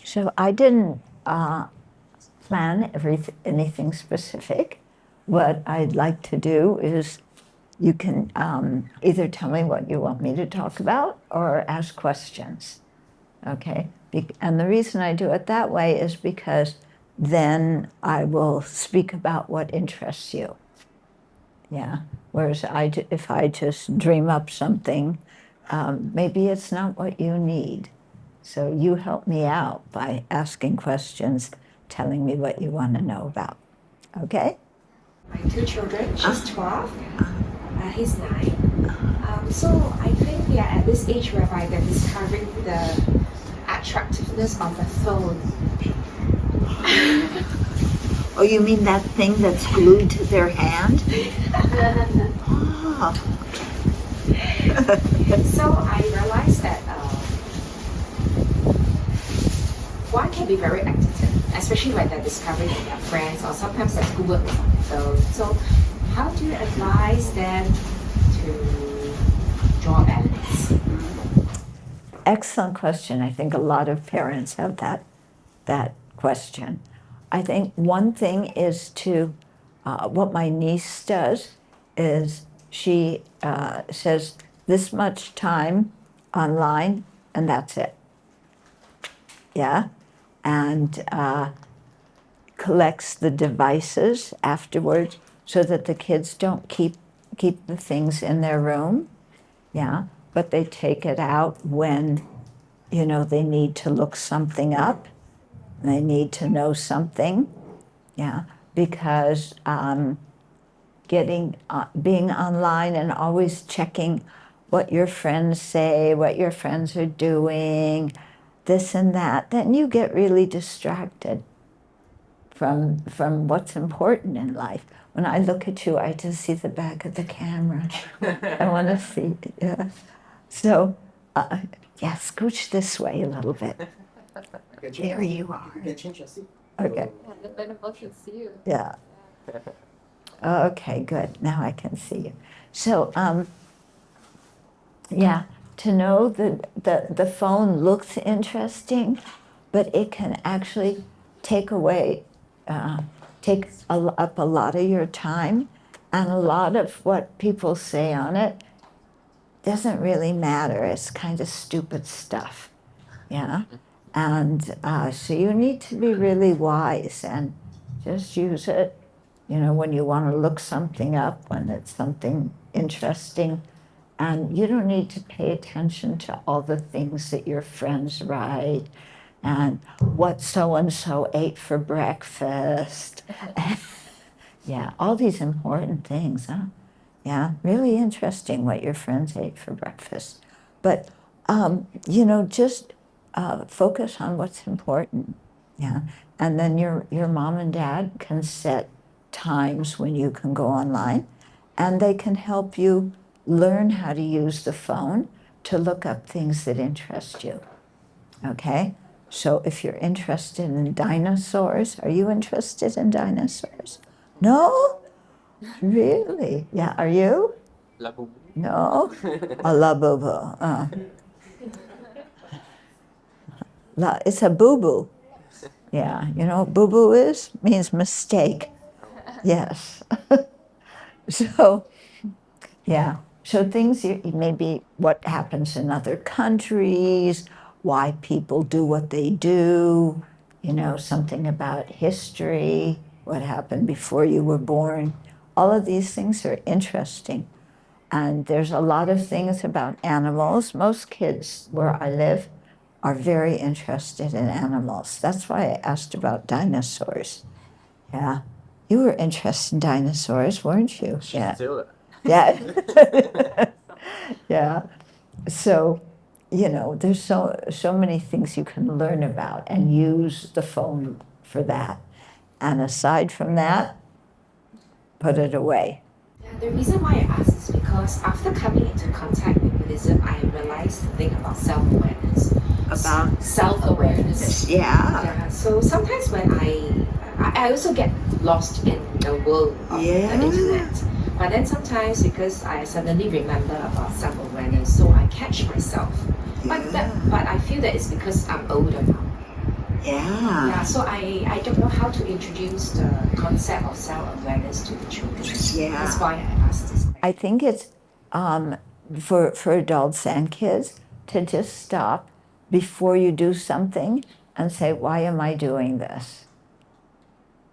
So I didn't plan anything specific. What I'd like to do is you can either tell me what you want me to talk about or ask questions. Okay? And the reason I do it that way is because then I will speak about what interests you. Yeah. Whereas if I just dream up something, maybe it's not what you need. So you help me out by asking questions, telling me what you want to know about. Okay? My two children, she's 12, he's 9. So I think we are at this age whereby they're discovering the attractiveness of the phone. Oh, you mean that thing that's glued to their hand? Oh. So I realized that one can be very addictive, especially when they're discovering their friends or sometimes their schoolwork is on the phone. So how do you advise them to draw a balance? Excellent question. I think a lot of parents have that question. I think one thing is to, what my niece does is she says this much time online and that's it. Yeah? And collects the devices afterwards so that the kids don't keep the things in their room. Yeah? But they take it out when, they need to look something up. They need to know something, yeah, because being online and always checking what your friends say, what your friends are doing, this and that, then you get really distracted from what's important in life. When I look at you, I just see the back of the camera. I want to see, yeah. So, yeah, scooch this way a little bit. There you are. Okay. Then the both can see you. Yeah. Okay, good. Now I can see you. So, yeah, to know that the phone looks interesting, but it can actually take up a lot of your time, and a lot of what people say on it doesn't really matter. It's kind of stupid stuff. Yeah. And so you need to be really wise and just use it, when you want to look something up, when it's something interesting. And you don't need to pay attention to all the things that your friends write and what so-and-so ate for breakfast. Yeah, all these important things, huh? Yeah, really interesting what your friends ate for breakfast. But, just focus on what's important, yeah. And then your mom and dad can set times when you can go online, and they can help you learn how to use the phone to look up things that interest you, okay? So if you're interested in dinosaurs, are you interested in dinosaurs? No? Really? Yeah, are you? No? A la boo-boo. It's a boo-boo. Yeah, you know what boo-boo is? Means mistake. Yes. So, yeah. So things, maybe what happens in other countries, why people do what they do, something about history, what happened before you were born. All of these things are interesting. And there's a lot of things about animals. Most kids where I live are very interested in animals. That's why I asked about dinosaurs. Yeah. You were interested in dinosaurs, weren't you? Yeah. Yeah. Yeah. So, there's so many things you can learn about and use the phone for that. And aside from that, put it away. Yeah, the reason why I ask is because after coming into contact with Buddhism, I realized the thing about self-awareness. About self-awareness. Yeah. So sometimes when I also get lost in the world of the internet. But then sometimes because I suddenly remember about self-awareness, so I catch myself. But I feel that it's because I'm older now. Yeah, so I don't know how to introduce the concept of self-awareness to the children. Yeah. That's why I asked this question. I think it's for adults and kids to just stop before you do something and say, why am I doing this?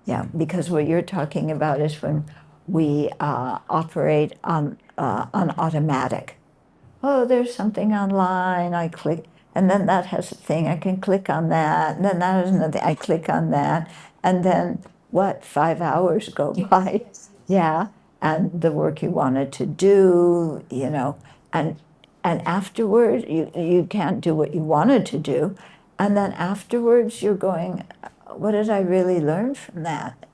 Yeah, because what you're talking about is when we operate on automatic. Oh, there's something online, I click, and then that has a thing, I can click on that, and then that has another, I click on that, and then what, 5 hours go by? Yeah, and the work you wanted to do, and afterward, you can't do what you wanted to do, and then afterwards you're going, what did I really learn from that?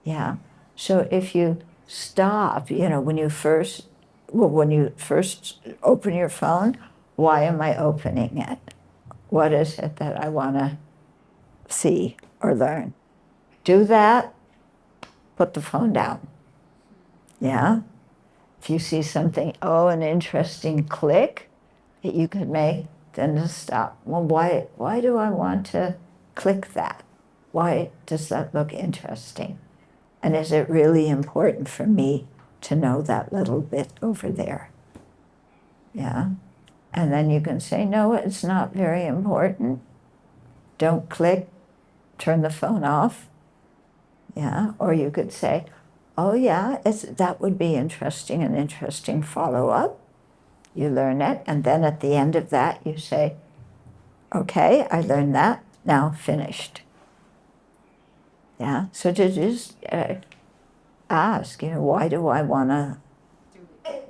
Yeah, so if you stop, when you first open your phone, why am I opening it? What is it that I want to see or learn? Do that, put the phone down. Yeah? If you see something, an interesting click that you could make, then just stop. Well, why do I want to click that? Why does that look interesting? And is it really important for me to know that little bit over there? Yeah. And then you can say, no, it's not very important. Don't click, turn the phone off. Yeah. Or you could say, oh, yeah, that would be interesting, an interesting follow-up. You learn it. And then at the end of that, you say, okay, I learned that. Now finished. Yeah. So to just ask, why do I want to?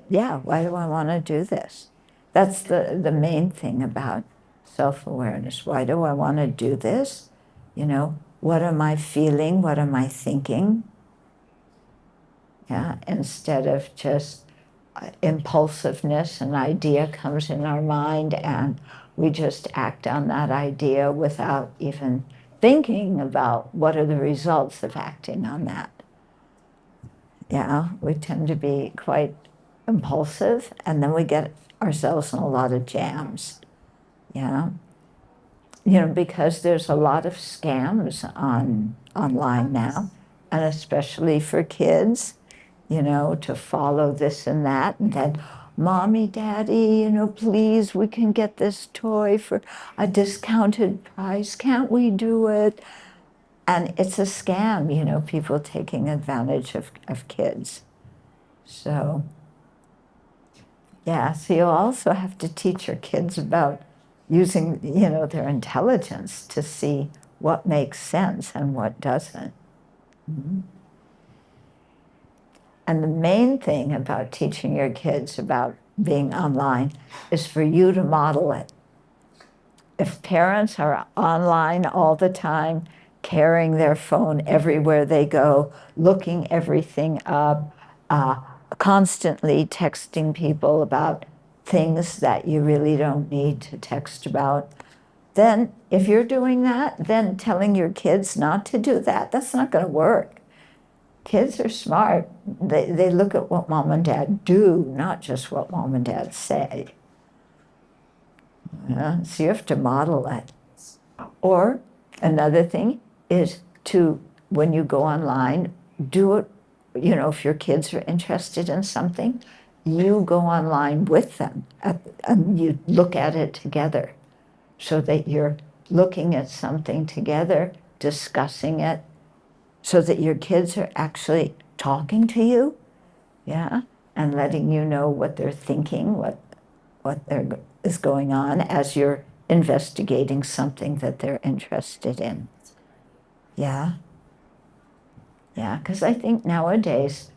Yeah, why do I want to do this? That's the main thing about self-awareness. Why do I want to do this? What am I feeling? What am I thinking? Yeah, instead of just impulsiveness, an idea comes in our mind and we just act on that idea without even thinking about what are the results of acting on that. Yeah, we tend to be quite impulsive, and then we get ourselves in a lot of jams. Yeah, because there's a lot of scams online now, and especially for kids, to follow this and that, and then, mommy, daddy, please, we can get this toy for a discounted price. Can't we do it? And it's a scam, people taking advantage of kids. So, yeah, so you also have to teach your kids about using, their intelligence to see what makes sense and what doesn't. Mm-hmm. And the main thing about teaching your kids about being online is for you to model it. If parents are online all the time, carrying their phone everywhere they go, looking everything up, constantly texting people about things that you really don't need to text about, then if you're doing that, then telling your kids not to do that, that's not going to work. Kids are smart. They look at what mom and dad do, not just what mom and dad say. Yeah? So you have to model it. Or another thing is to, when you go online, do it, if your kids are interested in something, you go online with them and you look at it together so that you're looking at something together, discussing it, so that your kids are actually talking to you, yeah, and letting you know what they're thinking, what is going on as you're investigating something that they're interested in. Yeah. Yeah, because I think nowadays,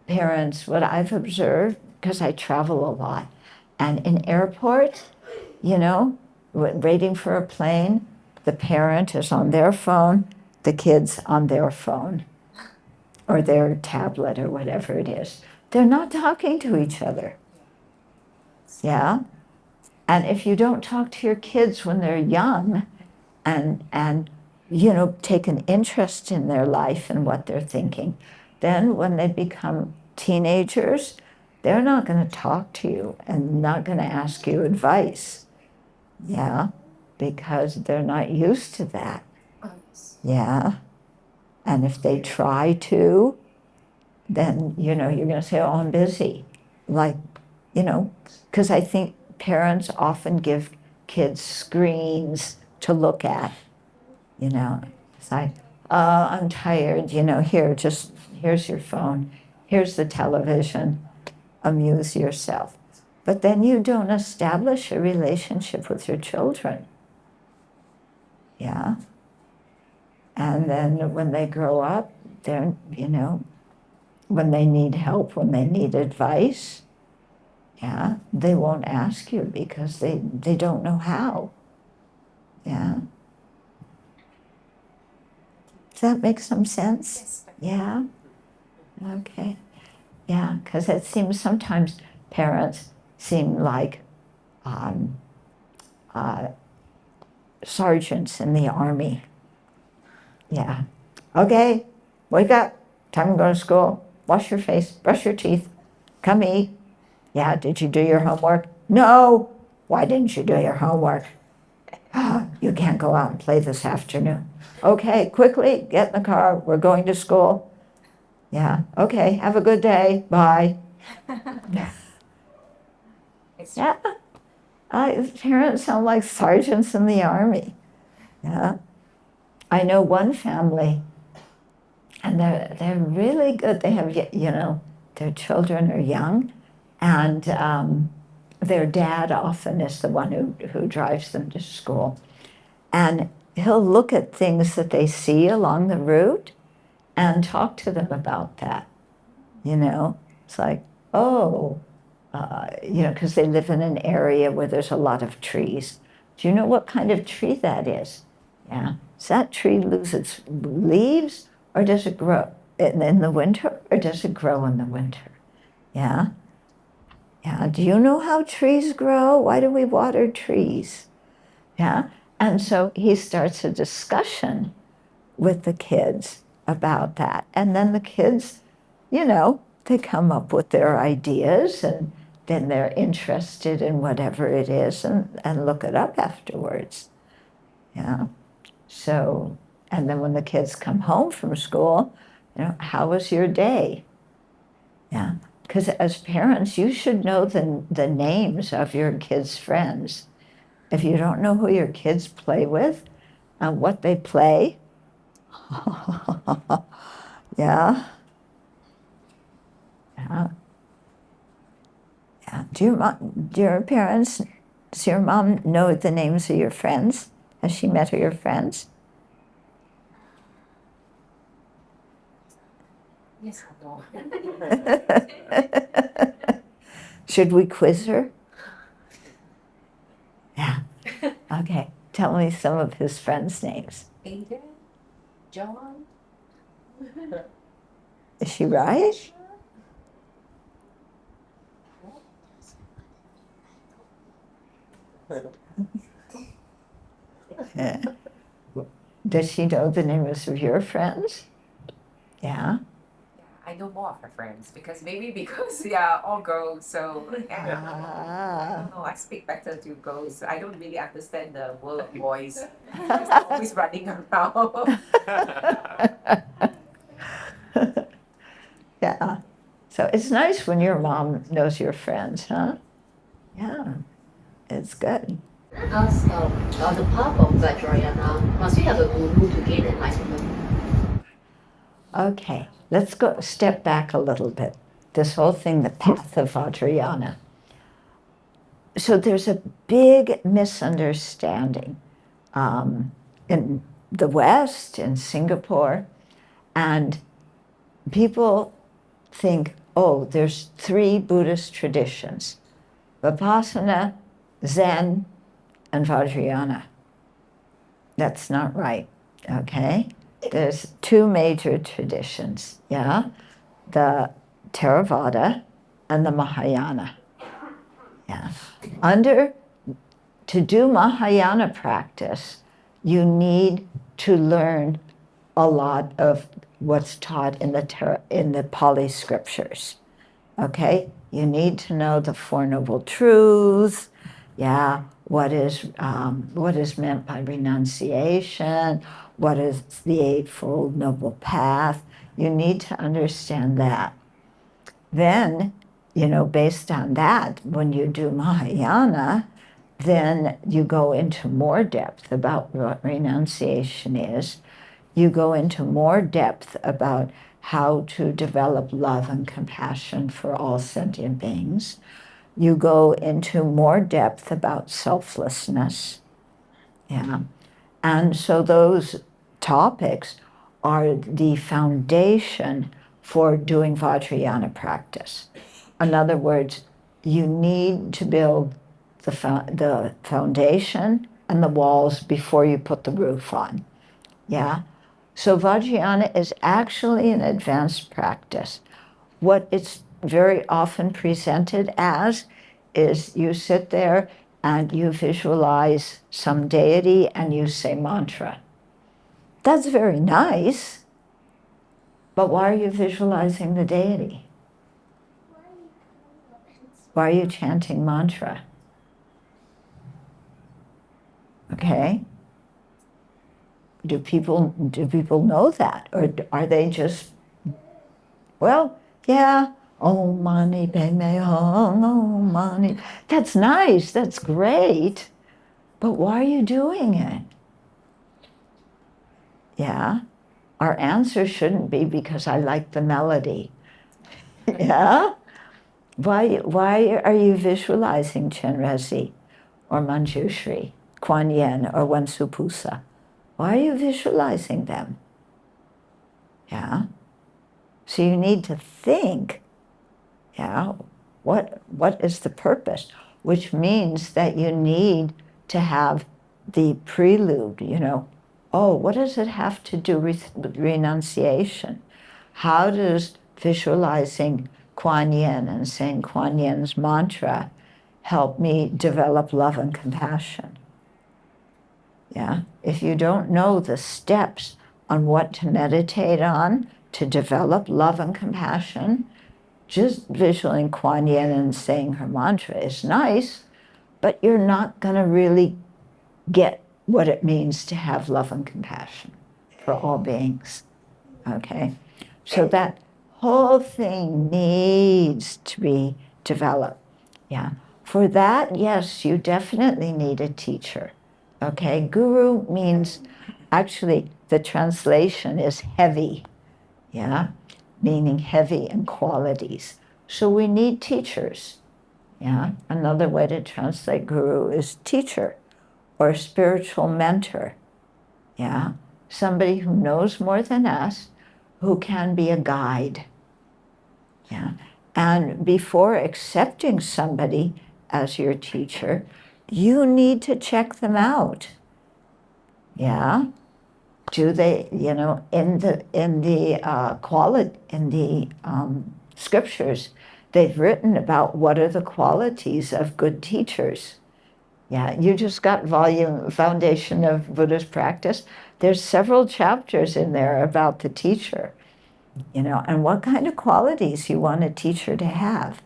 parents, what I've observed, because I travel a lot, and in airports, waiting for a plane, the parent is on their phone, the kid's on their phone, or their tablet, or whatever it is. They're not talking to each other. Yeah? And if you don't talk to your kids when they're young and take an interest in their life and what they're thinking, then when they become teenagers, they're not going to talk to you and not going to ask you advice. Yeah? because they're not used to that. Oh, yes. Yeah. And if they try to, then, you're going to say, oh, I'm busy. Like, because I think parents often give kids screens to look at, It's like, I'm tired, here's your phone, here's the television, amuse yourself. But then you don't establish a relationship with your children. Yeah. And then when they grow up, they're, when they need help, when they need advice, yeah, they won't ask you because they don't know how. Yeah. Does that make some sense? Yes. Yeah. Okay. Yeah, because it seems sometimes parents seem like sergeants in the army. Yeah. Okay, wake up. Time to go to school. Wash your face. Brush your teeth. Come eat. Yeah, did you do your homework? No. Why didn't you do your homework? You can't go out and play this afternoon. Okay, quickly, get in the car. We're going to school. Yeah, okay, have a good day. Bye. Yeah, parents sound like sergeants in the army. Yeah, I know one family, and they're really good. They have, their children are young, and their dad often is the one who drives them to school. And he'll look at things that they see along the route and talk to them about that. It's like, oh, because they live in an area where there's a lot of trees. Do you know what kind of tree that is? Yeah. Does that tree lose its leaves, or does it grow in the winter, or does it grow in the winter? Yeah. Yeah. Do you know how trees grow? Why do we water trees? Yeah. And so he starts a discussion with the kids about that. And then the kids, they come up with their ideas, and then they're interested in whatever it is and look it up afterwards. Yeah. So, and then when the kids come home from school, how was your day? Yeah. Because as parents, you should know the names of your kids' friends. If you don't know who your kids play with and what they play, yeah. Yeah. Yeah. Do your parents, does your mom know the names of your friends? Has she met your friends? Yes, no. Should we quiz her? Yeah. Okay. Tell me some of his friends' names. Aiden, John. Is she right? Yeah. Does she know the names of your friends? Yeah. I know more of her friends because all girls, so I don't know, I speak better to girls. I don't really understand the world of boys. They're always running around. Yeah. So it's nice when your mom knows your friends, huh? Yeah. It's good. As on the path of Vajrayana, must we have a guru to gain enlightenment? Okay, let's go step back a little bit. This whole thing, the path of Vajrayana. So there's a big misunderstanding in the West, in Singapore, and people think, oh, there's 3 Buddhist traditions: Vipassana, Zen, and Vajrayana. That's not right, okay? There's 2 major traditions, yeah? The Theravada and the Mahayana. Yeah. To do Mahayana practice, you need to learn a lot of what's taught in the Pali scriptures, okay? You need to know the Four Noble Truths, yeah, what is meant by renunciation, what is the Eightfold Noble Path. You need to understand that. Then, based on that, when you do Mahayana, then you go into more depth about what renunciation is. You go into more depth about how to develop love and compassion for all sentient beings. You go into more depth about selflessness. Yeah. And so those topics are the foundation for doing Vajrayana practice. In other words, you need to build the foundation and the walls before you put the roof on. Yeah? So Vajrayana is actually an advanced practice. What it's very often presented as is you sit there and you visualize some deity and you say mantra. That's very nice, but why are you visualizing the deity? Why are you chanting mantra? Okay? Do people know that? Or are they just, well, yeah, Om Mani Padme Hum, Om Mani. That's nice, that's great, but why are you doing it? Yeah? Our answer shouldn't be because I like the melody. Yeah? Why are you visualizing Chenrezig or Manjushri, Kuan Yin or Wansupusa? Why are you visualizing them? Yeah? So you need to think, yeah, what is the purpose? Which means that you need to have the prelude, oh, what does it have to do with renunciation? How does visualizing Kuan Yin and saying Kuan Yin's mantra help me develop love and compassion? Yeah, if you don't know the steps on what to meditate on to develop love and compassion, just visualizing Kuan Yin and saying her mantra is nice, but you're not going to really get what it means to have love and compassion for all beings. Okay? So that whole thing needs to be developed. Yeah. For that, yes, you definitely need a teacher. Okay? Guru means, actually, the translation is heavy. Yeah? Meaning heavy in qualities. So we need teachers. Yeah? Another way to translate guru is teacher or spiritual mentor. Yeah? Somebody who knows more than us, who can be a guide. Yeah? And before accepting somebody as your teacher, you need to check them out. Yeah? Do they, in the scriptures, they've written about what are the qualities of good teachers. Yeah, you just got Foundation of Buddhist Practice. There's several chapters in there about the teacher, and what kind of qualities you want a teacher to have.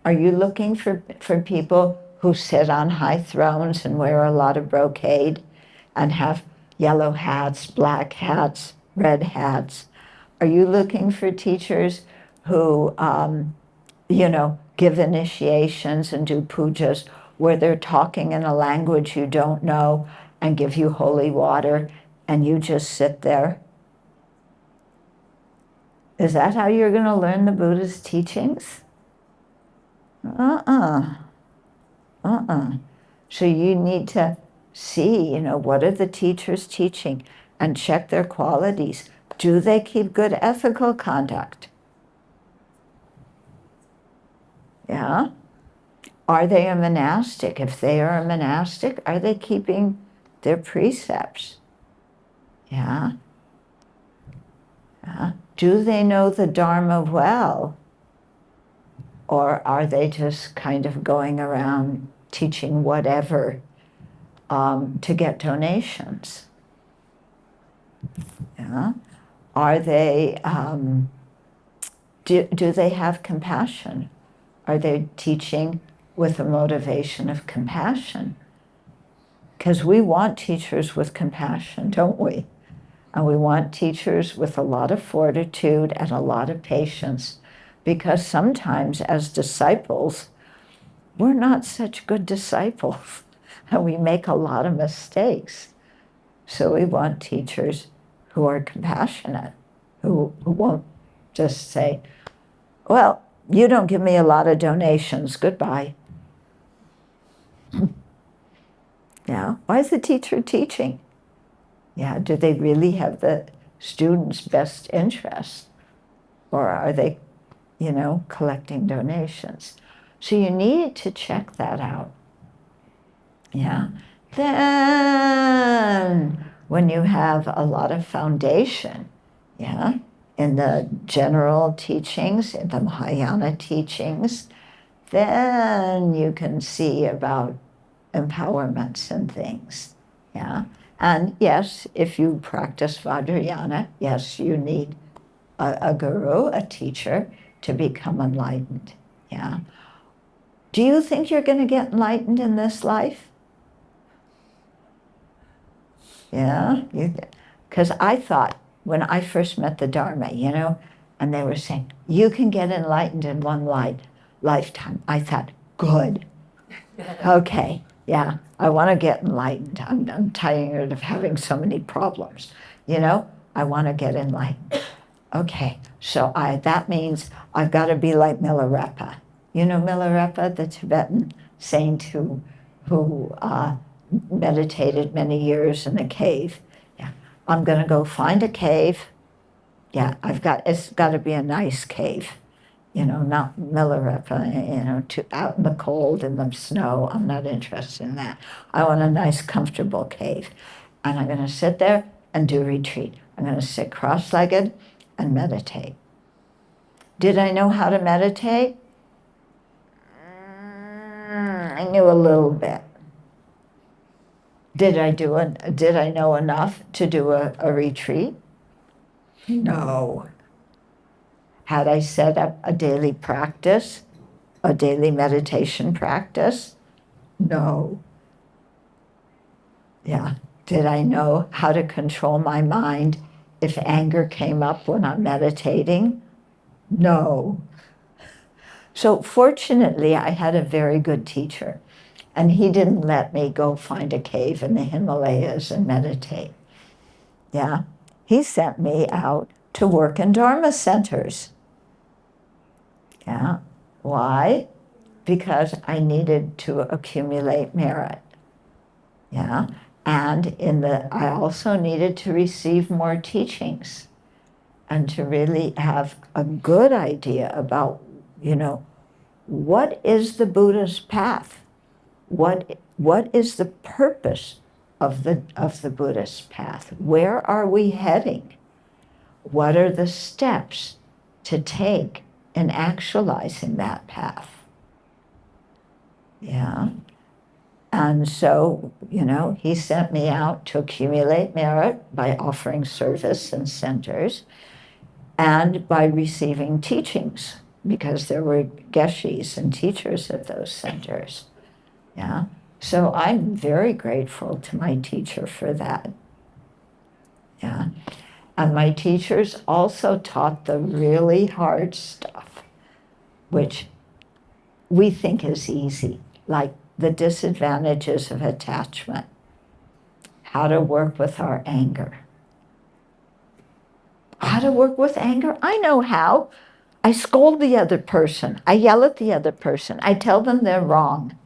Are you looking for people who sit on high thrones and wear a lot of brocade and have yellow hats, black hats, red hats? Are you looking for teachers who, give initiations and do pujas where they're talking in a language you don't know and give you holy water and you just sit there? Is that how you're going to learn the Buddha's teachings? So you need to see, what are the teachers teaching and check their qualities. Do they keep good ethical conduct? Yeah? Are they a monastic? If they are a monastic, are they keeping their precepts? Yeah? Yeah? Do they know the Dharma well? Or are they just kind of going around teaching whatever to get donations? Yeah? Are they, do they have compassion? Are they teaching with a motivation of compassion. Because we want teachers with compassion, don't we? And we want teachers with a lot of fortitude and a lot of patience, because sometimes as disciples, we're not such good disciples and we make a lot of mistakes. So we want teachers who are compassionate, who won't just say, well, you don't give me a lot of donations, goodbye. Yeah, why is the teacher teaching? Yeah, do they really have the students' best interest? Or are they, collecting donations? So you need to check that out. Yeah. Then, when you have a lot of foundation, yeah, in the general teachings, in the Mahayana teachings, then you can see about empowerments and things. Yeah. And yes, if you practice Vajrayana, yes, you need a guru, a teacher, to become enlightened. Yeah. Do you think you're going to get enlightened in this life? Yeah. Because I thought when I first met the Dharma, and they were saying, you can get enlightened in one lifetime. I thought, good. Okay. Yeah, I want to get enlightened. I'm tired of having so many problems. I want to get enlightened. Okay, so that means I've got to be like Milarepa. You know Milarepa, the Tibetan saint who meditated many years in a cave. Yeah, I'm going to go find a cave. Yeah, it's got to be a nice cave. Not Milarepa, out in the cold, in the snow. I'm not interested in that. I want a nice, comfortable cave. And I'm going to sit there and do retreat. I'm going to sit cross-legged and meditate. Did I know how to meditate? I knew a little bit. Did I know enough to do a retreat? No. Had I set up a daily practice, a daily meditation practice? No. Yeah. Did I know how to control my mind if anger came up when I'm meditating? No. So fortunately, I had a very good teacher, and he didn't let me go find a cave in the Himalayas and meditate. Yeah. He sent me out to work in Dharma centers. Yeah. Why? Because I needed to accumulate merit. Yeah. And I also needed to receive more teachings and to really have a good idea about, what is the Buddha's path? What is the purpose of the Buddhist path? Where are we heading? What are the steps to take in actualizing that path? Yeah. And so, he sent me out to accumulate merit by offering service in centers and by receiving teachings, because there were geshis and teachers at those centers. Yeah. So I'm very grateful to my teacher for that. Yeah. And my teachers also taught the really hard stuff, which we think is easy, like the disadvantages of attachment, how to work with our anger. How to work with anger? I know how. I scold the other person. I yell at the other person. I tell them they're wrong.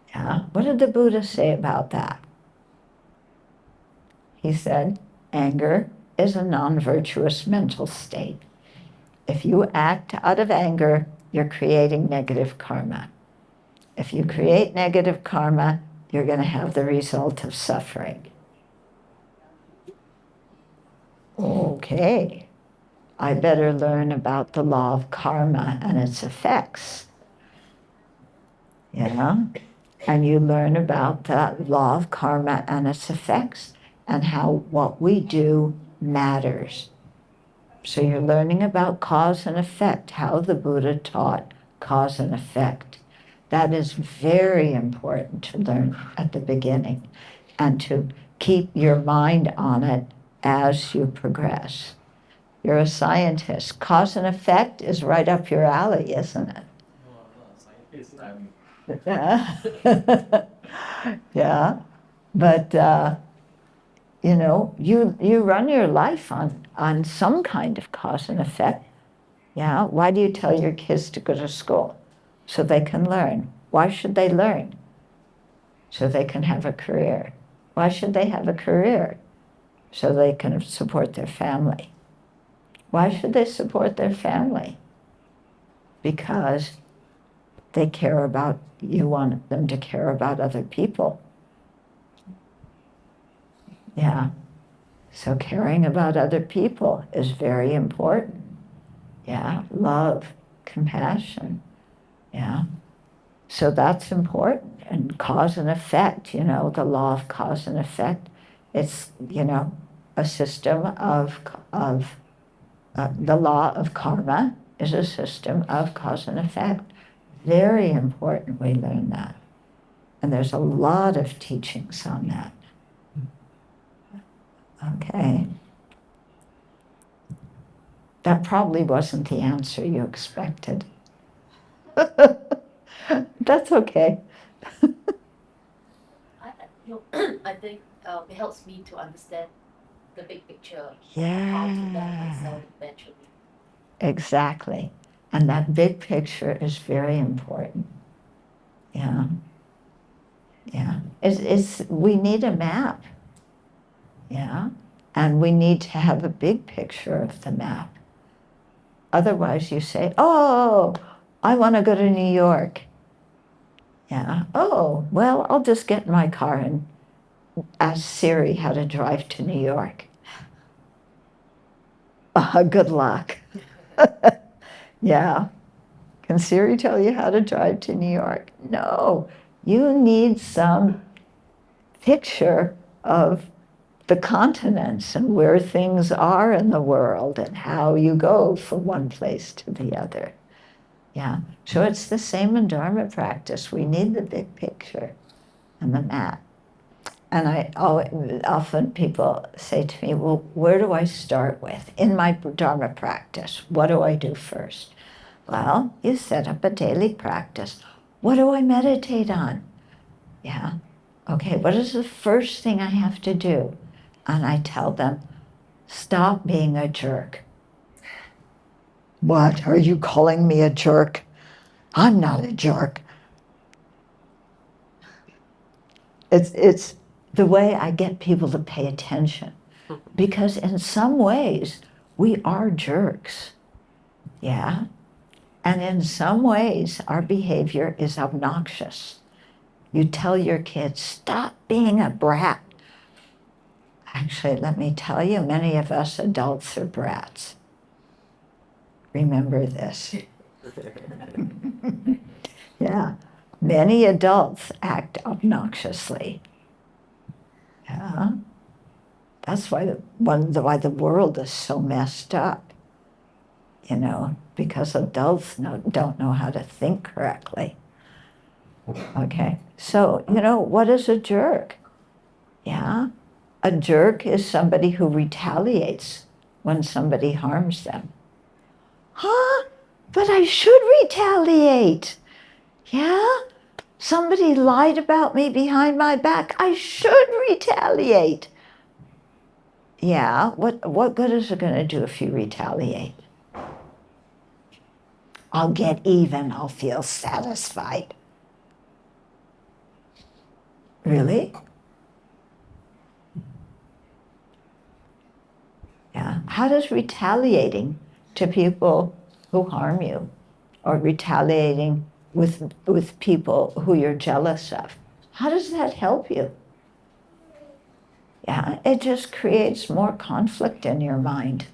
Yeah. What did the Buddha say about that? He said, anger is a non-virtuous mental state. If you act out of anger, you're creating negative karma. If you create negative karma, you're going to have the result of suffering. Okay, I better learn about the law of karma and its effects. Yeah, and you learn about the law of karma and its effects and how what we do matters. So you're learning about cause and effect, how the Buddha taught cause and effect. That is very important to learn at the beginning and to keep your mind on it as you progress. You're a scientist. Cause and effect is right up your alley, isn't it? Yeah, but you run your life on some kind of cause and effect. Yeah, why do you tell your kids to go to school? So they can learn. Why should they learn? So they can have a career. Why should they have a career? So they can support their family. Why should they support their family? Because they care about, you want them to care about other people. Yeah. So caring about other people is very important. Yeah. Love, compassion. Yeah. So that's important. And cause and effect, the law of cause and effect, it's, a system of the law of karma is a system of cause and effect. Very important we learn that. And there's a lot of teachings on that. Okay. That probably wasn't the answer you expected. That's okay. I think it helps me to understand the big picture. Yeah. How to learn myself eventually. Exactly. And that big picture is very important. Yeah. Yeah. We need a map. Yeah. And we need to have a big picture of the map. Otherwise you say, oh, I want to go to New York. Yeah. Oh, well, I'll just get in my car and ask Siri how to drive to New York. Good luck. Yeah. Can Siri tell you how to drive to New York? No. You need some picture of the continents and where things are in the world and how you go from one place to the other. Yeah. So it's the same in Dharma practice. We need the big picture and the map. And often people say to me, well, where do I start with? In my Dharma practice, what do I do first? Well, you set up a daily practice. What do I meditate on? Yeah. Okay, what is the first thing I have to do? And I tell them, stop being a jerk. What? Are you calling me a jerk? I'm not a jerk. It's the way I get people to pay attention. Because in some ways, we are jerks. Yeah? And in some ways, our behavior is obnoxious. You tell your kids, stop being a brat. Actually, let me tell you, many of us adults are brats. Remember this. Yeah, many adults act obnoxiously. Yeah, that's why why the world is so messed up. Because adults don't know how to think correctly. Okay, so what is a jerk? Yeah, a jerk is somebody who retaliates when somebody harms them. Huh? But I should retaliate. Yeah? Somebody lied about me behind my back. I should retaliate. Yeah, what good is it going to do if you retaliate? I'll get even. I'll feel satisfied. Really? Yeah. How does retaliating to people who harm you or retaliating with people who you're jealous of, how does that help you? Yeah, it just creates more conflict in your mind,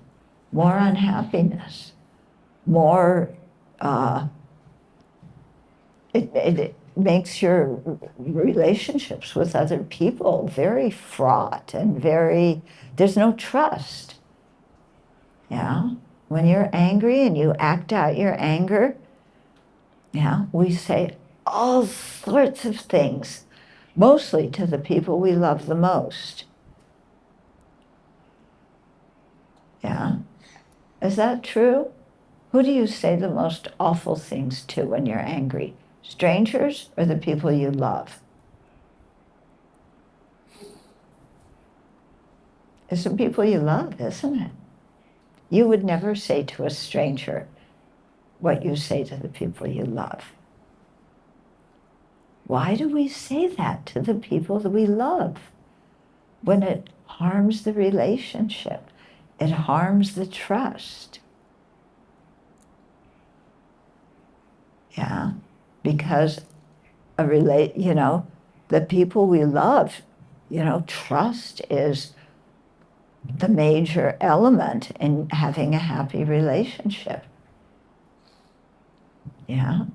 more unhappiness, more, it makes your relationships with other people very fraught and there's no trust. Yeah, when you're angry and you act out your anger, Yeah, we say all sorts of things, mostly to the people we love the most. Yeah, is that true? Who do you say the most awful things to when you're angry? Strangers or the people you love? It's the people you love, isn't it? You would never say to a stranger what you say to the people you love. Why do we say that to the people that we love? When it harms the relationship, it harms the trust. Yeah, because the people we love, trust is the major element in having a happy relationship. Yeah,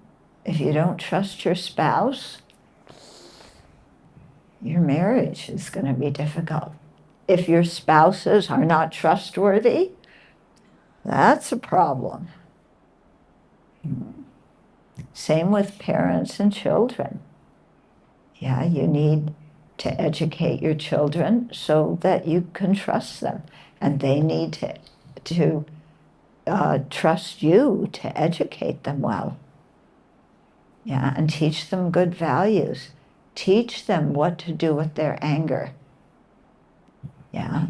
if you don't trust your spouse, your marriage is going to be difficult. If your spouses are not trustworthy, that's a problem. Same with parents and children. Yeah, you need to educate your children so that you can trust them. And they need to trust you to educate them well. Yeah, and teach them good values. Teach them what to do with their anger. Yeah.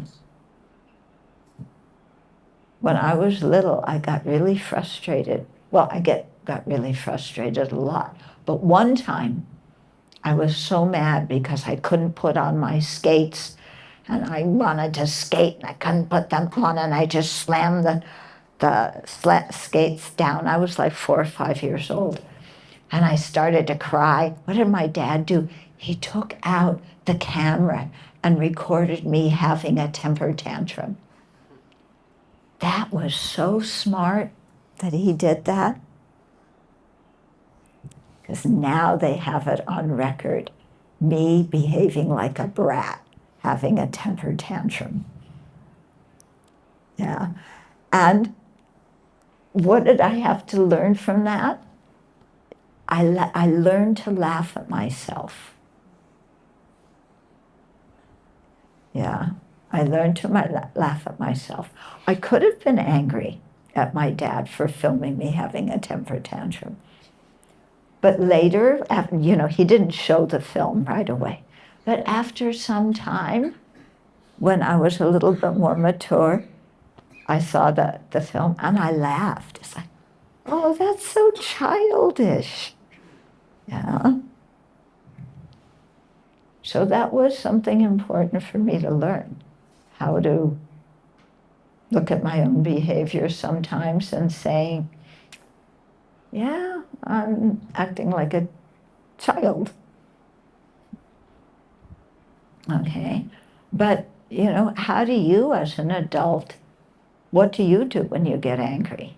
When I was little, I got really frustrated. Well, got really frustrated a lot. But one time, I was so mad because I couldn't put on my skates, and I wanted to skate and I couldn't put them on, and I just slammed the skates down. I was like 4 or 5 years old, and I started to cry. What did my dad do? He took out the camera and recorded me having a temper tantrum. That was so smart that he did that, because now they have it on record, me behaving like a brat, having a temper tantrum. Yeah. And what did I have to learn from that? I learned to laugh at myself. Yeah. I learned to laugh at myself. I could have been angry at my dad for filming me having a temper tantrum. But later, he didn't show the film right away. But after some time, when I was a little bit more mature, I saw the film and I laughed. It's like, oh, that's so childish. Yeah. So that was something important for me to learn, how to look at my own behavior sometimes and saying, yeah, I'm acting like a child. Okay. But, how do you as an adult, what do you do when you get angry?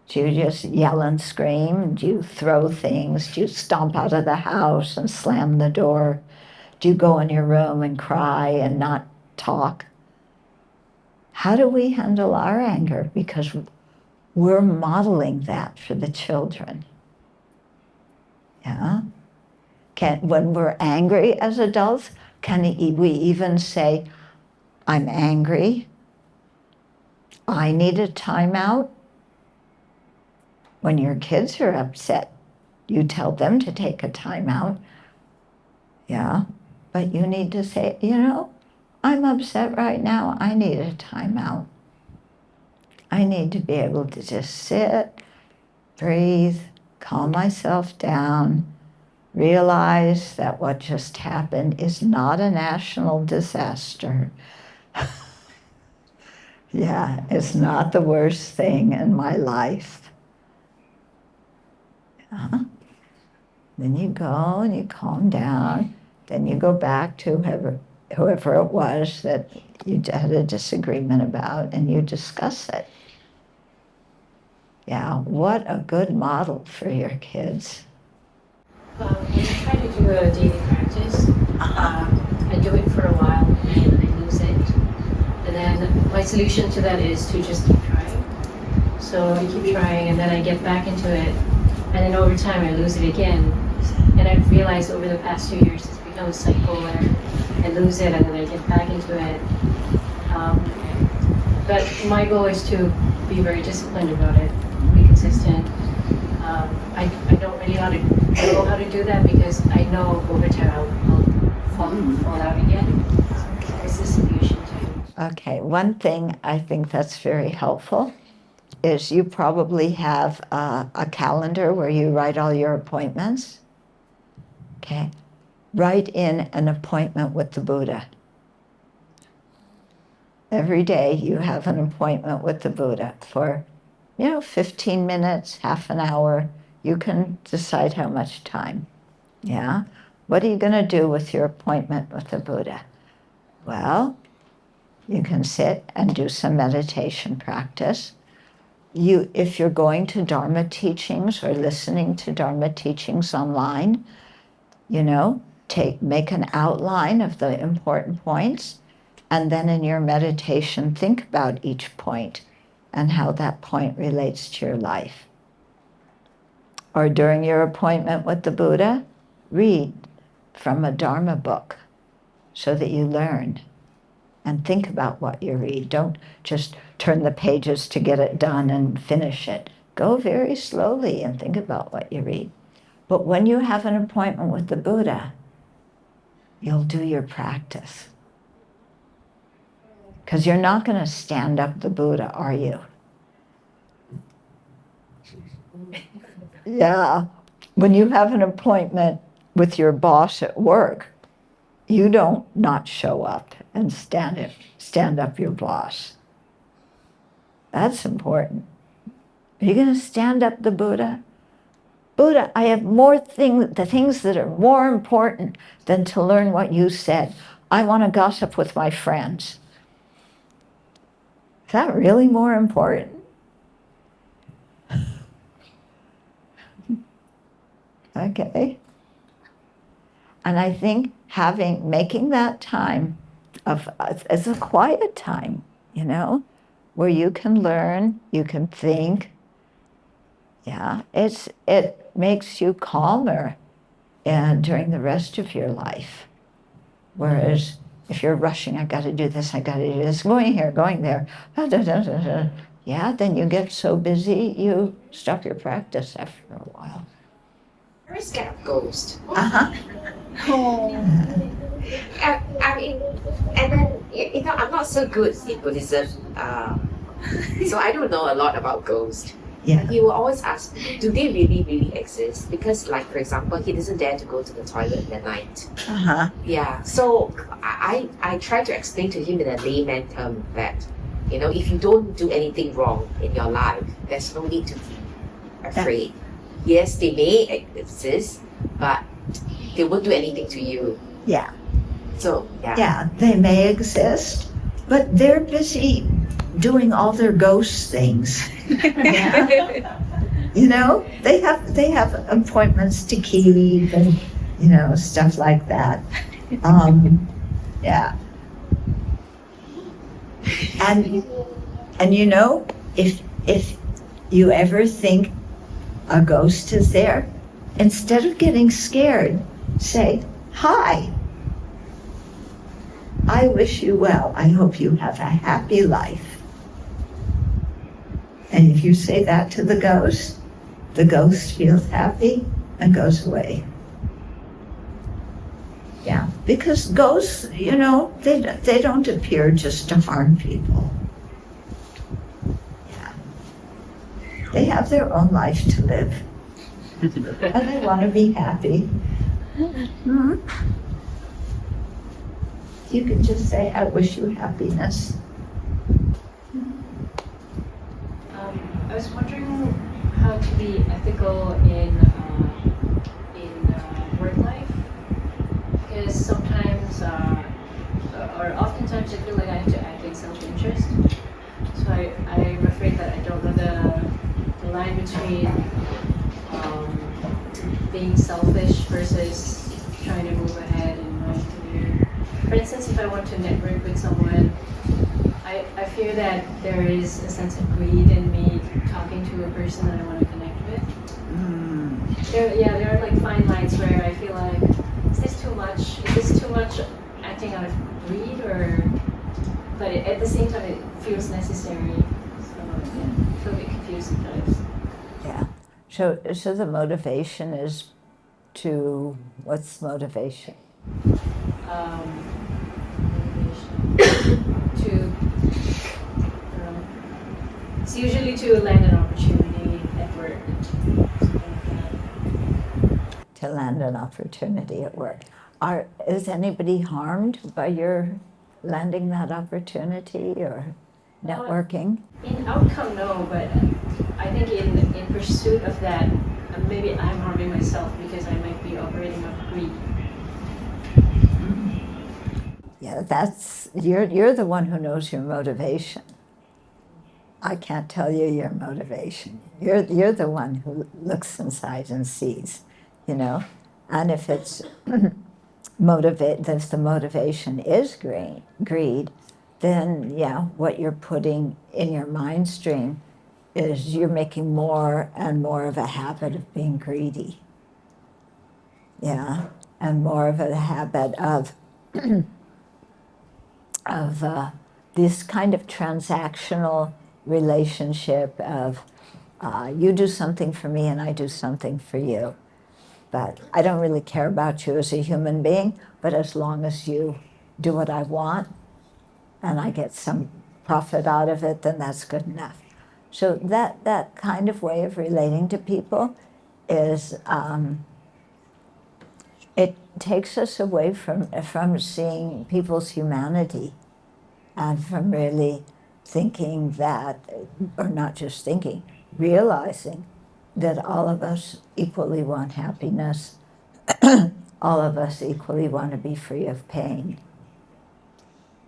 Do you just yell and scream? Do you throw things? Do you stomp out of the house and slam the door? Do you go in your room and cry and not talk? How do we handle our anger? Because we're modeling that for the children. Yeah? When we're angry as adults, can we even say, I'm angry, I need a timeout? When your kids are upset, you tell them to take a timeout. Yeah, but you need to say, I'm upset right now, I need a timeout. I need to be able to just sit, breathe, calm myself down, realize that what just happened is not a national disaster. Yeah, it's not the worst thing in my life. Then you go and you calm down. Then you go back to whoever it was that you had a disagreement about, and you discuss it. Yeah, what a good model for your kids. I try to do a daily practice. I do it for a while and I lose it. And then my solution to that is to just keep trying. So I keep trying and then I get back into it. and then over time I lose it again. And I've realized over the past 2 years it's become a cycle where I lose it and then I get back into it. But my goal is to be very disciplined about it, be consistent. I don't really know how to do that because I know over time I'll fall out again. It's distribution too. Okay, one thing I think that's very helpful is you probably have a calendar where you write all your appointments. Okay, write in an appointment with the Buddha. Every day you have an appointment with the Buddha for, 15 minutes, half an hour. You can decide how much time. Yeah? What are you going to do with your appointment with the Buddha? Well, you can sit and do some meditation practice. If you're going to Dharma teachings or listening to Dharma teachings online, make an outline of the important points, and then in your meditation, think about each point and how that point relates to your life. Or during your appointment with the Buddha, read from a Dharma book so that you learn and think about what you read. Don't just turn the pages to get it done and finish it. Go very slowly and think about what you read. But when you have an appointment with the Buddha, you'll do your practice. Because you're not going to stand up the Buddha, are you? Yeah. When you have an appointment with your boss at work, you don't not show up and stand up your boss. That's important. Are you going to stand up the Buddha? Buddha, I have the things that are more important than to learn what you said. I want to gossip with my friends. Is that really more important? Okay. And I think making that time as a quiet time, where you can learn, you can think. Yeah, it makes you calmer during the rest of your life. Whereas if you're rushing, I got to do this, going here, going there, yeah, then you get so busy you stop your practice after a while. Very scared of ghosts. Uh-huh. I mean, and then, I'm not so good in Buddhism, so I don't know a lot about ghosts. Yeah. He will always ask, do they really, really exist? Because, like, for example, he doesn't dare to go to the toilet in the night. Uh-huh. Yeah, so I try to explain to him in a layman term that, if you don't do anything wrong in your life, there's no need to be afraid. Yes, they may exist, but they won't do anything to you. Yeah. So, yeah. Yeah, they may exist, but they're busy doing all their ghost things. Yeah. They have appointments to keep and stuff like that. Yeah. And if you ever think a ghost is there, instead of getting scared, say, "Hi. I wish you well. I hope you have a happy life." And if you say that to the ghost feels happy and goes away. Yeah, because ghosts, they don't appear just to harm people. Yeah. They have their own life to live. And they want to be happy. Mm-hmm. You can just say, "I wish you happiness." I was wondering how to be ethical in work life, because sometimes, or oftentimes, I feel like I have to act in self-interest. So I'm afraid that I don't know the line between being selfish versus trying to move ahead in my career. For instance, if I want to network with someone, I fear that there is a sense of greed in me talking to a person that I want to connect with. there are like fine lines where I feel like, is this too much? Is this too much acting out of greed, or? But at the same time, it feels necessary. So yeah, I feel a bit confused sometimes. Yeah. So the motivation is to, what's motivation? To it's usually to land an opportunity at work, something like that. To land an opportunity at work. Is anybody harmed by your landing that opportunity or networking? In outcome, no, but I think in pursuit of that, maybe I'm harming myself because I might be operating out of greed. Yeah, that's you're the one who knows your motivation. I can't tell you your motivation. You're the one who looks inside and sees, you know. And if it's if the motivation is greed, then yeah, what you're putting in your mind stream is you're making more and more of a habit of being greedy. Yeah, and more of a habit of this kind of transactional relationship of you do something for me and I do something for you. But I don't really care about you as a human being, but as long as you do what I want and I get some profit out of it, then that's good enough. So that kind of way of relating to people is, it takes us away from seeing people's humanity and from really thinking that, or not just thinking, realizing that all of us equally want happiness, all of us equally want to be free of pain.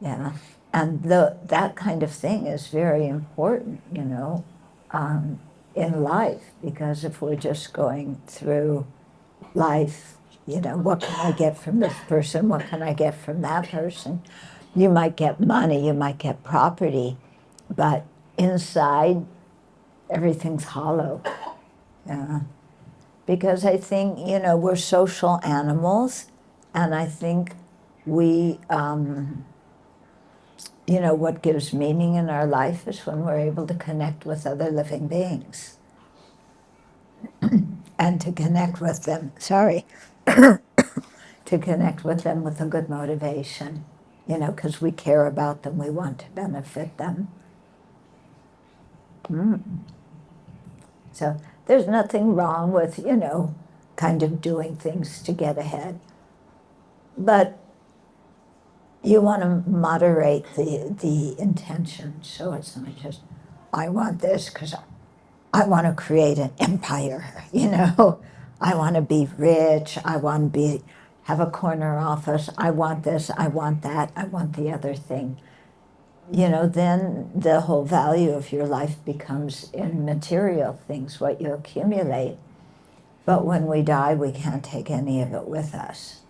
Yeah, and that kind of thing is very important, you know, in life, because if we're just going through life, you know, what can I get from this person? What can I get from that person? You might get money, you might get property, but inside, everything's hollow. Yeah. Because I think, you know, we're social animals, and I think we, you know, what gives meaning in our life is when we're able to connect with other living beings. And to connect with them, to connect with them with a good motivation, you know, because we care about them, we want to benefit them. So there's nothing wrong with, you know, kind of doing things to get ahead. But you want to moderate the intention. So it's not just, I want this because I want to create an empire, you know. I want to be rich. I want to have a corner office. I want this. I want that. I want the other thing. You know, then the whole value of your life becomes in material things, what you accumulate. But when we die, we can't take any of it with us.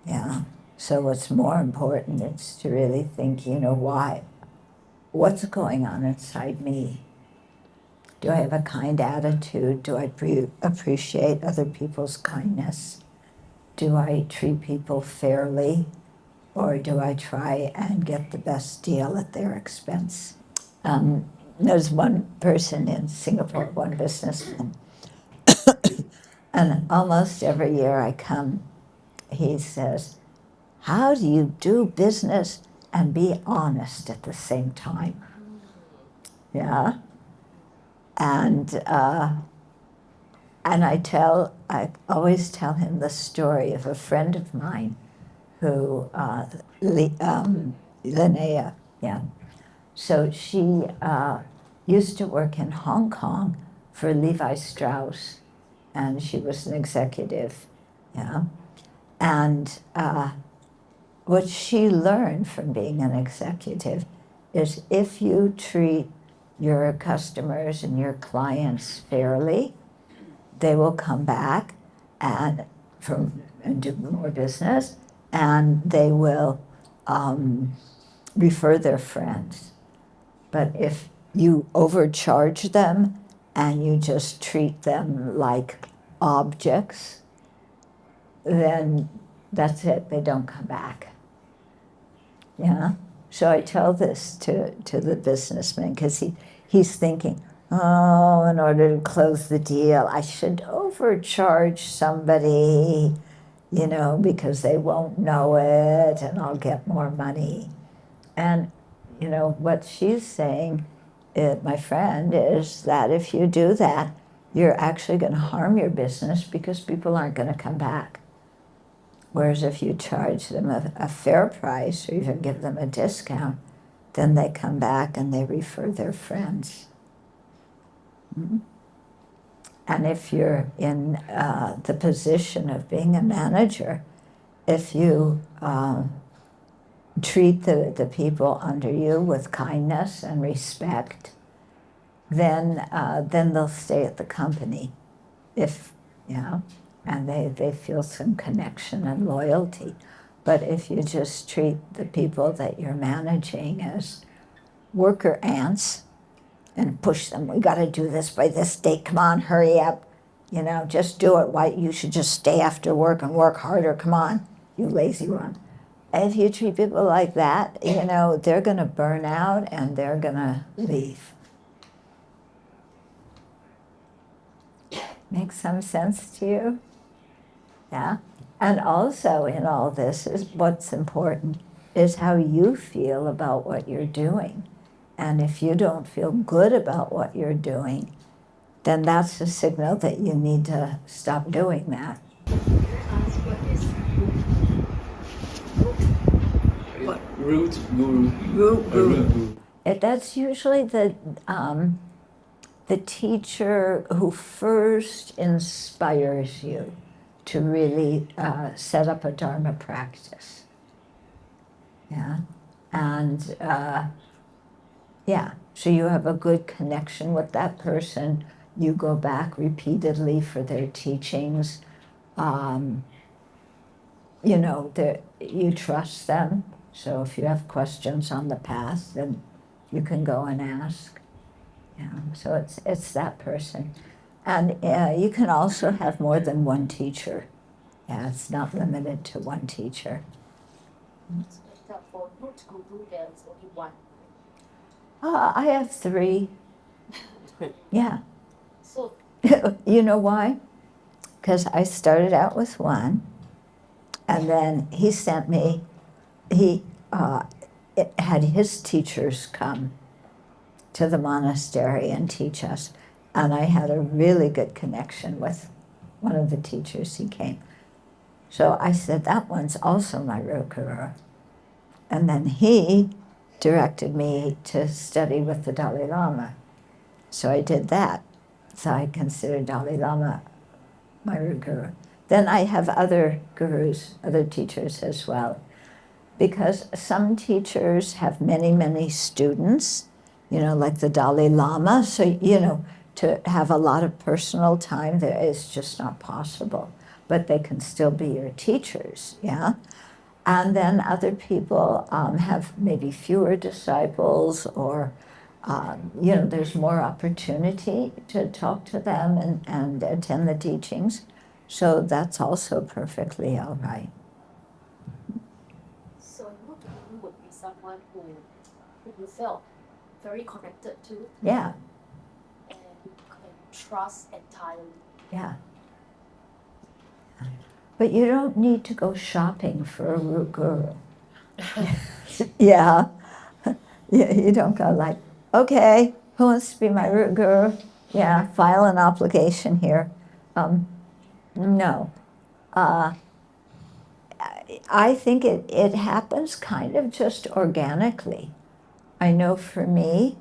Yeah. So what's more important is to really think, you know, why? What's going on inside me? Do I have a kind attitude? Do I appreciate other people's kindness? Do I treat people fairly? Or do I try and get the best deal at their expense? There's one person in Singapore, one businessman, and almost every year I come, he says, how do you do business and be honest at the same time? Yeah. And I always tell him the story of a friend of mine who, Linnea, yeah. So she used to work in Hong Kong for Levi Strauss, and she was an executive, yeah. And what she learned from being an executive is if you treat your customers and your clients fairly, they will come back and do more business, and they will refer their friends. But if you overcharge them and you just treat them like objects, then that's it, they don't come back. Yeah. So I tell this to the businessman because he's thinking, oh, in order to close the deal, I should overcharge somebody, because they won't know it and I'll get more money. And, what she's saying, my friend, is that if you do that, you're actually going to harm your business because people aren't going to come back. Whereas if you charge them a fair price or even give them a discount, then they come back and they refer their friends. Mm-hmm. And if you're in the position of being a manager, if you treat the people under you with kindness and respect, then they'll stay at the company. And they feel some connection and loyalty. But if you just treat the people that you're managing as worker ants and push them, we got to do this by this date, come on, hurry up, just do it. Why, you should just stay after work and work harder, come on, you lazy one. If you treat people like that, they're going to burn out and they're going to leave. Make some sense to you? Yeah. And also in all this is what's important is how you feel about what you're doing. And if you don't feel good about what you're doing, then that's a signal that you need to stop doing that. What? Root guru. Root guru. That's usually the teacher who first inspires you to really set up a Dharma practice. Yeah. And so you have a good connection with that person. You go back repeatedly for their teachings. You trust them. So if you have questions on the past, then you can go and ask. Yeah. So it's that person. And you can also have more than one teacher. Yeah, it's not limited to one teacher. For root guru, there's only one. I have 3. Yeah. So, You know why? Because I started out with 1, and then he sent me, he had his teachers come to the monastery and teach us. And I had a really good connection with one of the teachers he came. So I said, that one's also my root guru. And then he directed me to study with the Dalai Lama. So I did that. So I consider Dalai Lama my root guru. Then I have other gurus, other teachers as well. Because some teachers have many, many students, like the Dalai Lama. So, to have a lot of personal time there is just not possible. But they can still be your teachers, yeah? And then other people have maybe fewer disciples or, there's more opportunity to talk to them and attend the teachings. So that's also perfectly all right. so root guru would be someone who you felt very connected to Yeah, and you can trust entirely. yeah. But you don't need to go shopping for a root guru. Yeah. You don't go like, okay, who wants to be my root guru? Yeah, file an application here. No. I think it happens kind of just organically. I know for me,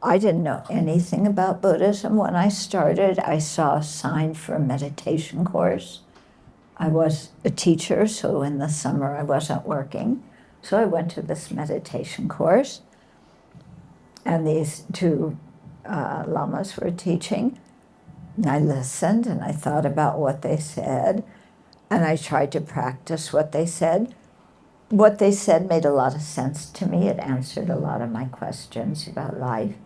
I didn't know anything about Buddhism when I started. I saw a sign for a meditation course. I was a teacher, so in the summer I wasn't working. So I went to this meditation course, and these 2 lamas were teaching. And I listened and I thought about what they said, and I tried to practice what they said. What they said made a lot of sense to me. It answered a lot of my questions about life.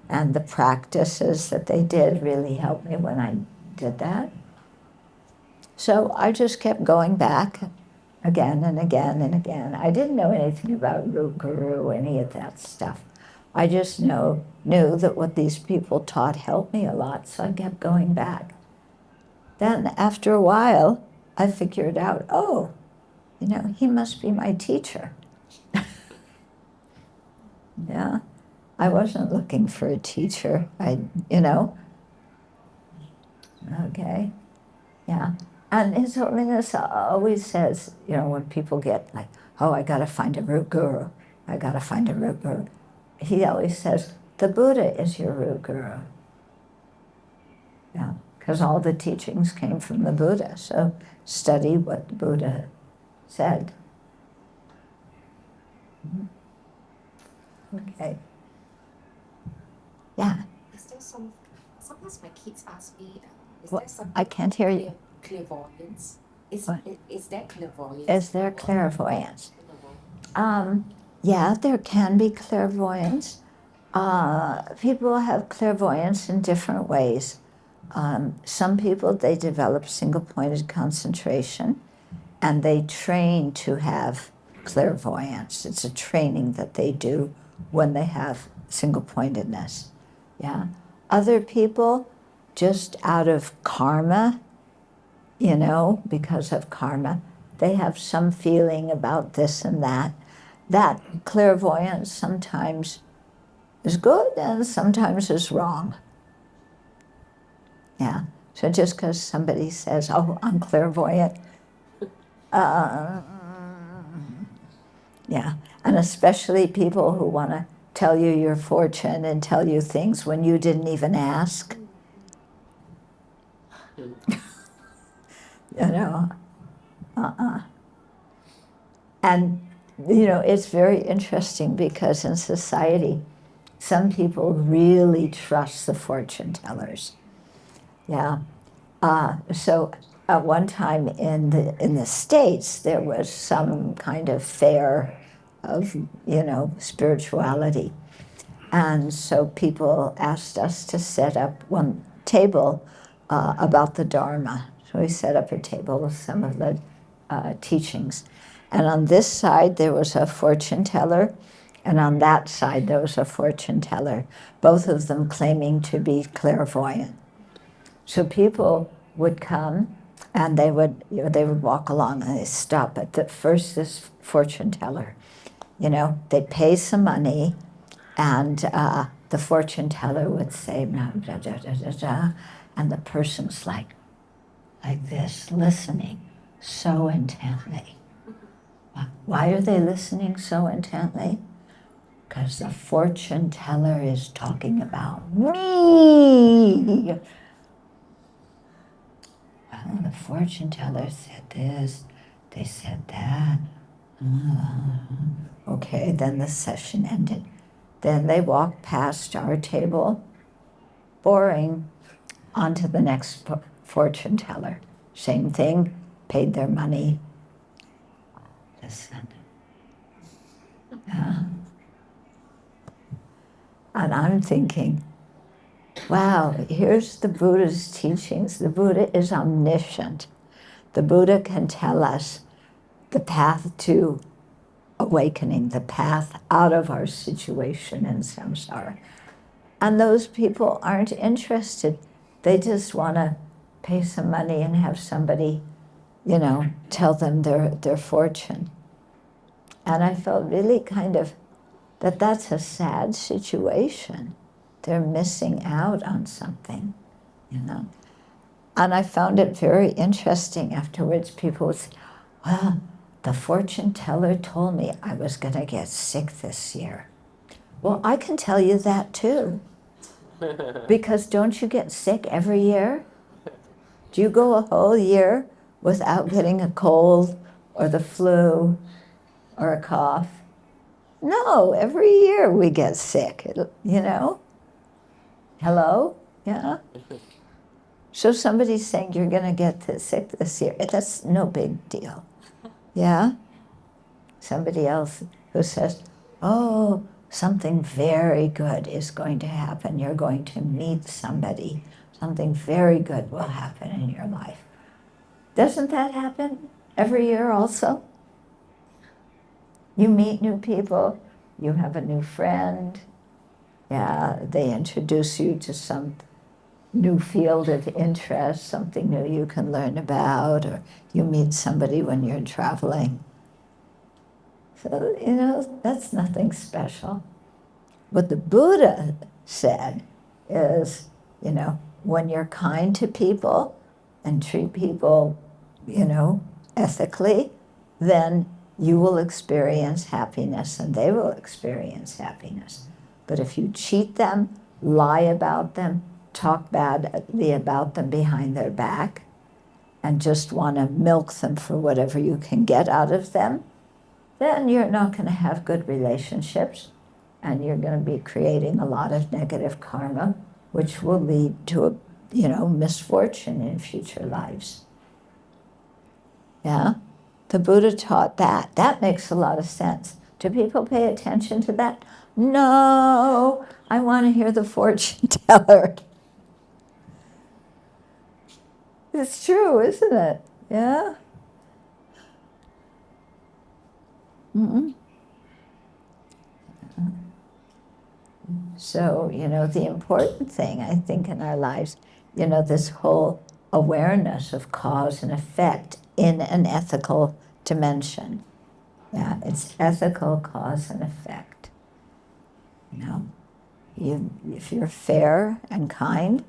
And the practices that they did really helped me when I did that. So I just kept going back again and again and again. I didn't know anything about root guru, any of that stuff. I just knew that what these people taught helped me a lot, so I kept going back. Then after a while, I figured out, oh, you know, he must be my teacher. Yeah, I wasn't looking for a teacher. You know, okay, yeah. And His Holiness always says, you know, when people get like, oh, I got to find a root guru, I got to find a root guru. He always says, the Buddha is your root guru. Yeah, because all the teachings came from the Buddha. So study what the Buddha said. Okay. Yeah. Is there sometimes my kids ask me, is What? there something I can't hear you. clairvoyance? Is What? there clairvoyance? Is there clairvoyance? Yeah, there can be clairvoyance. People have clairvoyance in different ways. Some people, they develop single-pointed concentration, and they train to have clairvoyance. It's a training that they do when they have single-pointedness. Yeah. Other people, just out of karma, you know, because of karma, they have some feeling about this and that. That clairvoyance sometimes is good and sometimes is wrong. Yeah. So just because somebody says, oh, I'm clairvoyant, yeah. And especially people who want to tell you your fortune and tell you things when you didn't even ask. You know, And, you know, it's very interesting because in society, some people really trust the fortune tellers. Yeah. So at one time in the States, there was some kind of fair of, you know, spirituality. And so people asked us to set up one table about the Dharma. So we set up a table with some of the teachings. And on this side, there was a fortune teller, and on that side, there was a fortune teller, both of them claiming to be clairvoyant. So people would come, and they would walk along, and they stop at this fortune teller. You know, they'd pay some money, and the fortune teller would say, blah, blah, blah, blah, blah, blah, and the person's like this, listening so intently. Why are they listening so intently? Because the fortune teller is talking about me. Well, the fortune teller said this, they said that. Okay, then the session ended. Then they walked past our table, boring, onto the next fortune teller. Same thing, paid their money. Listen. And I'm thinking, wow, here's the Buddha's teachings. The Buddha is omniscient. The Buddha can tell us the path to awakening, the path out of our situation in samsara. And those people aren't interested. They just want to pay some money and have somebody, you know, tell them their fortune. And I felt really kind of that's a sad situation. They're missing out on something, you know. And I found it very interesting afterwards. People would say, well, the fortune teller told me I was going to get sick this year. Well, I can tell you that too. Because don't you get sick every year? Do you go a whole year without getting a cold or the flu or a cough? No, every year we get sick, you know? Hello? Yeah? So somebody's saying you're going to get sick this year. That's no big deal. Yeah? Somebody else who says, oh, something very good is going to happen. You're going to meet somebody. Something very good will happen in your life. Doesn't that happen every year also? You meet new people, you have a new friend, yeah, they introduce you to some new field of interest, something new you can learn about, or you meet somebody when you're traveling. So, you know, that's nothing special. What the Buddha said is, you know, when you're kind to people and treat people, you know, ethically, then you will experience happiness and they will experience happiness. But if you cheat them, lie about them, talk badly about them behind their back, and just want to milk them for whatever you can get out of them, then you're not going to have good relationships, and you're going to be creating a lot of negative karma, which will lead to a, you know, misfortune in future lives. Yeah? The Buddha taught that. That makes a lot of sense. Do people pay attention to that? No, I want to hear the fortune teller. It's true, isn't it? Yeah? Mm-mm. So, you know, the important thing, I think, in our lives, you know, this whole awareness of cause and effect in an ethical dimension. Yeah, it's ethical cause and effect. You know, if you're fair and kind,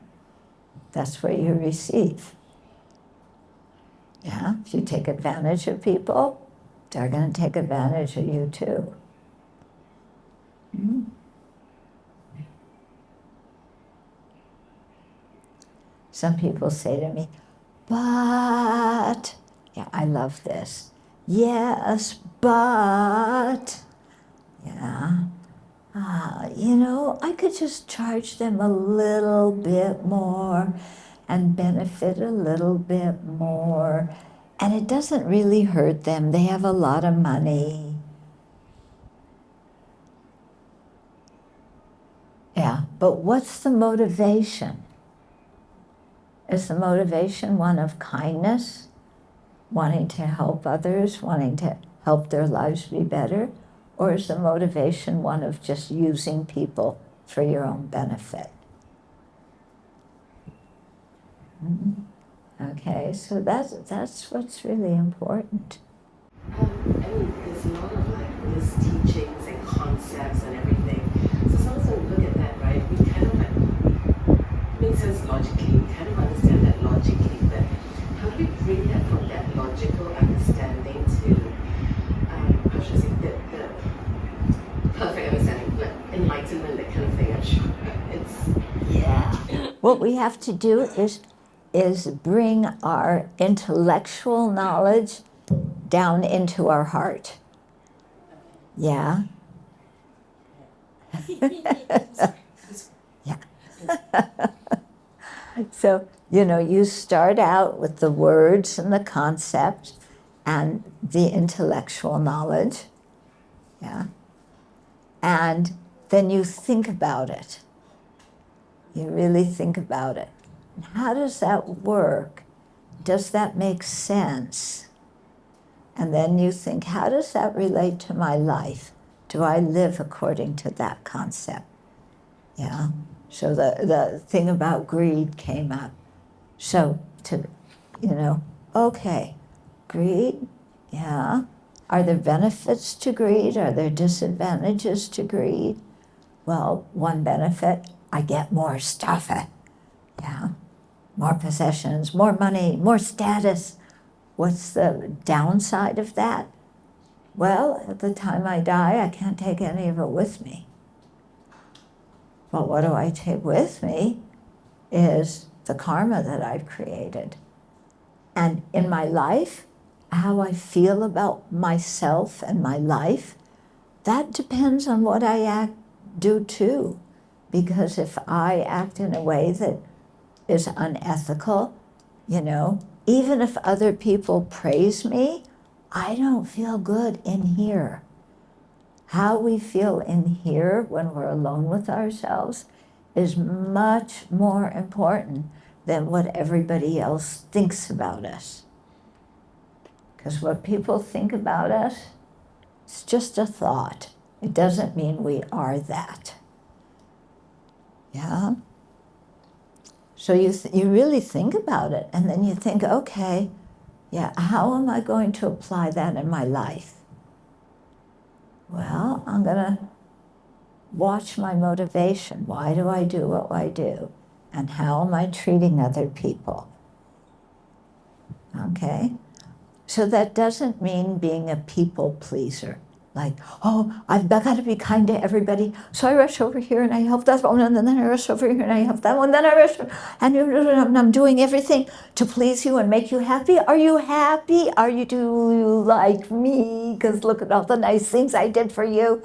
that's what you receive. Yeah, if you take advantage of people, they're going to take advantage of you too. Mm-hmm. Some people say to me, but, yeah, I love this. Yes, but, yeah, you know, I could just charge them a little bit more and benefit a little bit more. And it doesn't really hurt them. They have a lot of money. Yeah, but what's the motivation? Is the motivation one of kindness, wanting to help others, wanting to help their lives be better? Or is the motivation one of just using people for your own benefit? Okay, so that's what's really important. I mean, there's a lot of like Buddhist teachings and concepts and everything. So sometimes when we look at that, right, we kind of like, makes sense logically, we kind of understand that logically, but how do we bring that from that logical understanding to, how should I say, the perfect understanding, like enlightenment, that kind of thing? I'm sure it's... Yeah. What we have to do is bring our intellectual knowledge down into our heart. Yeah. Yeah. So, you know, you start out with the words and the concept and the intellectual knowledge. Yeah. And then you think about it. You really think about it. How does that work? Does that make sense? And then you think, how does that relate to my life? Do I live according to that concept? Yeah. So the thing about greed came up. So to, you know, okay, greed, yeah. Are there benefits to greed? Are there disadvantages to greed? Well, one benefit, I get more stuff. Yeah. More possessions, more money, more status. What's the downside of that? Well, at the time I die, I can't take any of it with me. But what do I take with me is the karma that I've created. And in my life, how I feel about myself and my life, that depends on what I do too. Because if I act in a way that is unethical, you know, even if other people praise me, I don't feel good in here. how we feel in here when we're alone with ourselves is much more important than what everybody else thinks about us. Because what people think about us, it's just a thought. It doesn't mean we are that. Yeah? So you really think about it, and then you think, okay, yeah, how am I going to apply that in my life? Well, I'm going to watch my motivation. Why do I do what I do? And how am I treating other people? Okay? So that doesn't mean being a people pleaser. Like, oh, I've got to be kind to everybody, so I rush over here and I help that one, and then I rush over here and I help that one, then I rush, and I'm doing everything to please you and make you happy. Are you happy? Do you like me? Because look at all the nice things I did for you.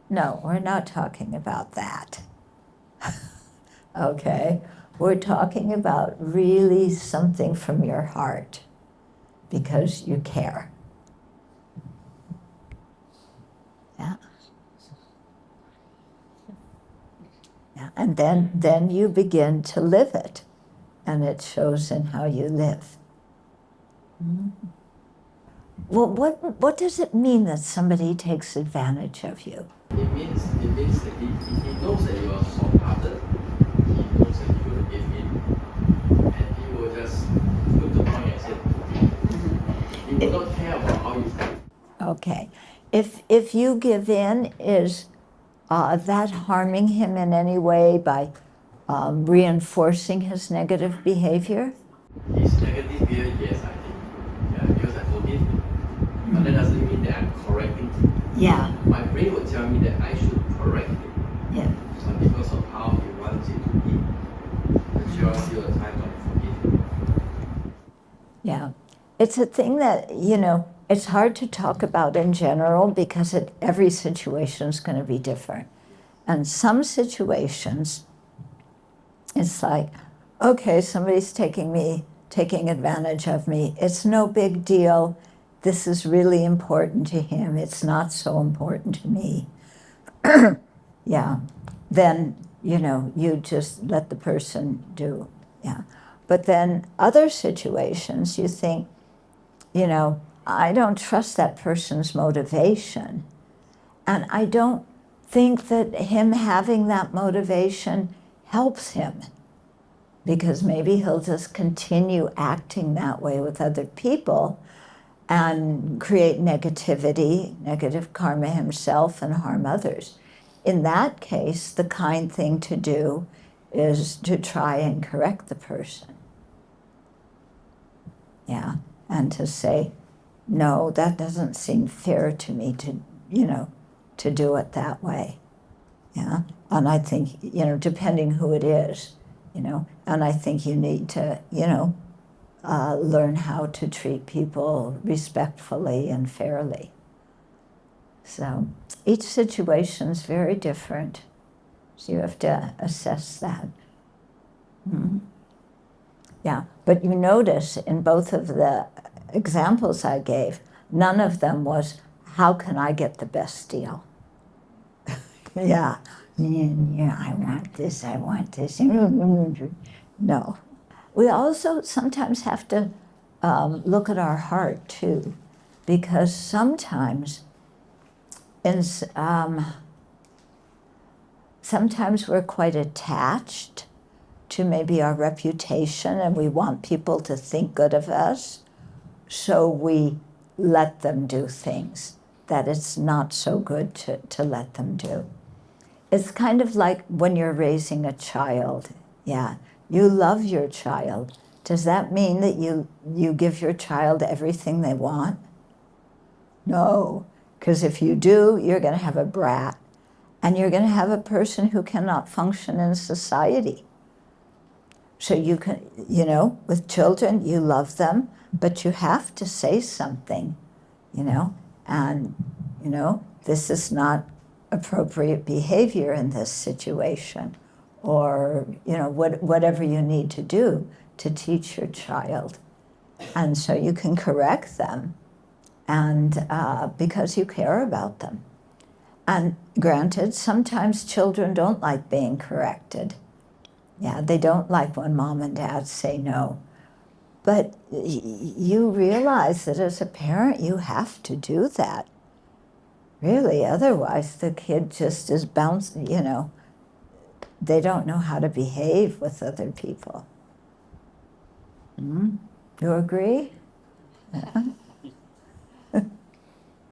No, we're not talking about that. Okay? We're talking about really something from your heart because you care. Yeah. Yeah. And then you begin to live it, and it shows in how you live. Mm-hmm. Well, what does it mean that somebody takes advantage of you? It means that he knows that you are soft-hearted. He knows that you will give in, and he will just look the point and say, he will not care about how you feel. Okay. If you give in, is that harming him in any way by reinforcing his negative behavior? His negative behavior, yes, I think. Yeah, because I forgive him. But that doesn't mean that I'm correcting him. Yeah. My brain will tell me that I should correct him. Yeah. But because of how he wants it to be, the majority of the time I forgive him. Yeah. It's a thing that, it's hard to talk about in general because every situation is going to be different. And some situations, it's like, okay, somebody's taking advantage of me. It's no big deal. This is really important to him. It's not so important to me. Yeah. Then, you just let the person do. Yeah. But then other situations, you think, I don't trust that person's motivation. And I don't think that him having that motivation helps him. Because maybe he'll just continue acting that way with other people and create negativity, negative karma himself, and harm others. In that case, the kind thing to do is to try and correct the person. Yeah, and to say, no, that doesn't seem fair to me to do it that way. Yeah, and I think, depending who it is, and I think you need to, learn how to treat people respectfully and fairly. So each situation is very different. So you have to assess that. Mm-hmm. Yeah, but you notice in both of the examples I gave, none of them was, how can I get the best deal? Yeah, I want this. No. We also sometimes have to look at our heart too, because sometimes sometimes we're quite attached to maybe our reputation and we want people to think good of us, so we let them do things that it's not so good to let them do. It's kind of like when you're raising a child. Yeah, you love your child. Does that mean that you give your child everything they want? No, because if you do, you're going to have a brat, and you're going to have a person who cannot function in society. So you can, with children, you love them, but you have to say something, and, this is not appropriate behavior in this situation, or, whatever you need to do to teach your child. And so you can correct them, and because you care about them. And granted, sometimes children don't like being corrected. Yeah, they don't like when mom and dad say no. But you realize that as a parent, you have to do that. Really, otherwise the kid just is bouncing, you know, they don't know how to behave with other people. You agree? Yeah.